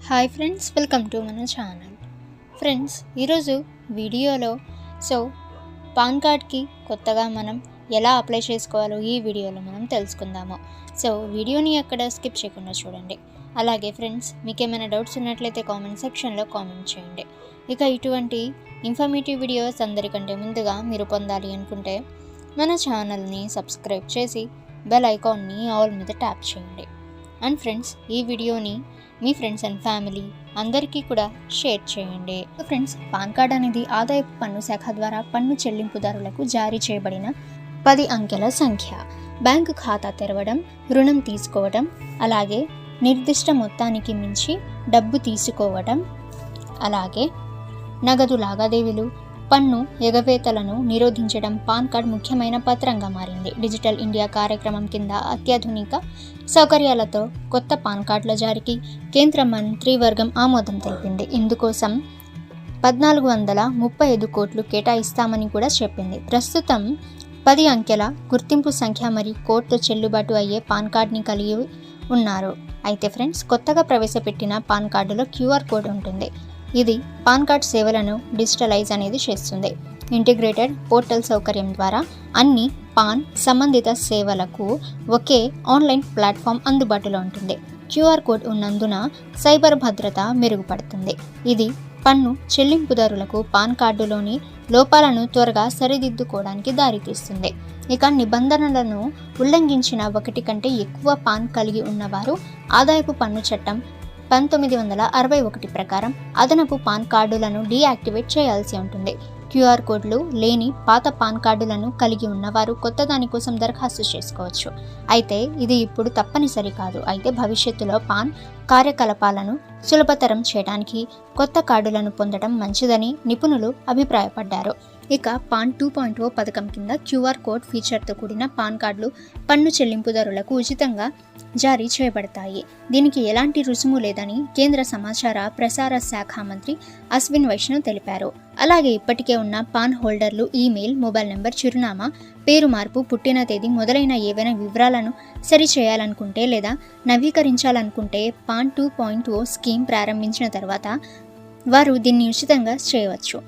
Hi friends, welcome to మన channel. Friends, ఈరోజు వీడియోలో పాన్ కార్డ్కి కొత్తగా మనం ఎలా అప్లై చేసుకోవాలో ఈ వీడియోలో మనం తెలుసుకుందాము. వీడియోని ఎక్కడ స్కిప్ చేయకుండా చూడండి. అలాగే ఫ్రెండ్స్, మీకు ఏమైనా డౌట్స్ ఉన్నట్లయితే కామెంట్ సెక్షన్లో కామెంట్ చేయండి. ఇక ఇటువంటి ఇన్ఫర్మేటివ్ వీడియోస్ అందరికంటే ముందుగా మీరు పొందాలి అనుకుంటే మన ఛానల్ని సబ్స్క్రైబ్ చేసి బెల్ ఐకాన్ని ఆల్ మీద ట్యాప్ చేయండి. అండ్ ఫ్రెండ్స్, ఈ వీడియోని మీ ఫ్రెండ్స్ అండ్ ఫ్యామిలీ అందరికీ కూడా షేర్ చేయండి. ఫ్రెండ్స్, పాన్ కార్డ్ అనేది ఆదాయపు పన్ను శాఖ ద్వారా పన్ను చెల్లింపుదారులకు జారీ చేయబడిన 10 అంకెల సంఖ్య. బ్యాంకు ఖాతా తెరవడం, రుణం తీసుకోవడం, అలాగే నిర్దిష్ట మొత్తానికి మించి డబ్బు తీసుకోవడం, అలాగే నగదు లావాదేవీలు, పన్ను ఎగవేతలను నిరోధించడం పాన్ కార్డ్ ముఖ్యమైన పత్రంగా మారింది. డిజిటల్ ఇండియా కార్యక్రమం కింద అత్యాధునిక సౌకర్యాలతో కొత్త పాన్ కార్డుల జారీకి కేంద్ర మంత్రివర్గం ఆమోదం తెలిపింది. ఇందుకోసం 1435 కోట్లు కేటాయిస్తామని కూడా చెప్పింది. ప్రస్తుతం 10 అంకెల గుర్తింపు సంఖ్య మరియు కోడ్తో చెల్లుబాటు అయ్యే పాన్ కార్డ్ని కలిగి ఉన్నారు. అయితే ఫ్రెండ్స్, కొత్తగా ప్రవేశపెట్టిన పాన్ కార్డులో QR కోడ్ ఉంటుంది. ఇది పాన్ కార్డ్ సేవలను డిజిటలైజ్ అనేది చేస్తుంది. ఇంటిగ్రేటెడ్ పోర్టల్ సౌకర్యం ద్వారా అన్ని పాన్ సంబంధిత సేవలకు ఒకే ఆన్లైన్ ప్లాట్ఫామ్ అందుబాటులో ఉంటుంది. QR కోడ్ ఉన్నందున సైబర్ భద్రత మెరుగుపడుతుంది. ఇది పన్ను చెల్లింపుదారులకు పాన్ కార్డులోని లోపాలను త్వరగా సరిదిద్దుకోవడానికి దారితీస్తుంది. ఇక నిబంధనలను ఉల్లంఘించిన 1 కంటే ఎక్కువ పాన్ కలిగి ఉన్నవారు ఆదాయపు పన్ను చట్టం 1961 ప్రకారం అదనపు పాన్ కార్డులను డీయాక్టివేట్ చేయాల్సి ఉంటుంది. QR కోడ్లు లేని పాత పాన్ కార్డులను కలిగి ఉన్నవారు కొత్త దాని కోసం దరఖాస్తు చేసుకోవచ్చు. అయితే ఇది ఇప్పుడు తప్పనిసరి కాదు. అయితే భవిష్యత్తులో పాన్ కార్యకలాపాలను సులభతరం చేయడానికి కొత్త కార్డులను పొందడం మంచిదని నిపుణులు అభిప్రాయపడ్డారు. ఇక పాన్ 2.0 పథకం కింద QR కోడ్ ఫీచర్తో కూడిన పాన్ కార్డులు పన్ను చెల్లింపుదారులకు ఉచితంగా జారీ చేయబడతాయి. దీనికి ఎలాంటి రుసుము లేదని కేంద్ర సమాచార ప్రసార శాఖ మంత్రి అశ్విన్ వైష్ణవ్ తెలిపారు. అలాగే ఇప్పటికే ఉన్న పాన్ హోల్డర్లు ఈమెయిల్, మొబైల్ నెంబర్, చిరునామా, పేరు మార్పు, పుట్టిన తేదీ మొదలైన ఏవైనా వివరాలను సరిచేయాలనుకుంటే లేదా నవీకరించాలనుకుంటే పాన్ 2.0 స్కీమ్ ప్రారంభించిన తర్వాత వారు దీన్ని ఉచితంగా చేయవచ్చు.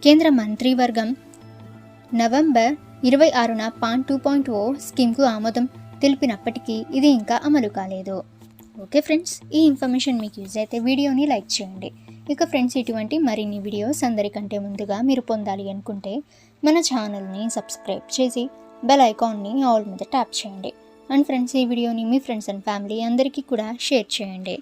కేంద్ర మంత్రివర్గం నవంబర్ 26న పాన్ 2.0 స్కీమ్కు ఆమోదం తెలిపినప్పటికీ ఇది ఇంకా అమలు కాలేదు. ఓకే ఫ్రెండ్స్, ఈ ఇన్ఫర్మేషన్ మీకు యూజ్ అయితే వీడియోని లైక్ చేయండి. ఇక ఫ్రెండ్స్, ఇటువంటి మరిన్ని వీడియోస్ అందరికంటే ముందుగా మీరు పొందాలి అనుకుంటే మన ఛానల్ని సబ్స్క్రైబ్ చేసి బెల్ ఐకాన్ని ఆల్ మీద ట్యాప్ చేయండి. అండ్ ఫ్రెండ్స్, ఈ వీడియోని మీ ఫ్రెండ్స్ అండ్ ఫ్యామిలీ అందరికీ కూడా షేర్ చేయండి.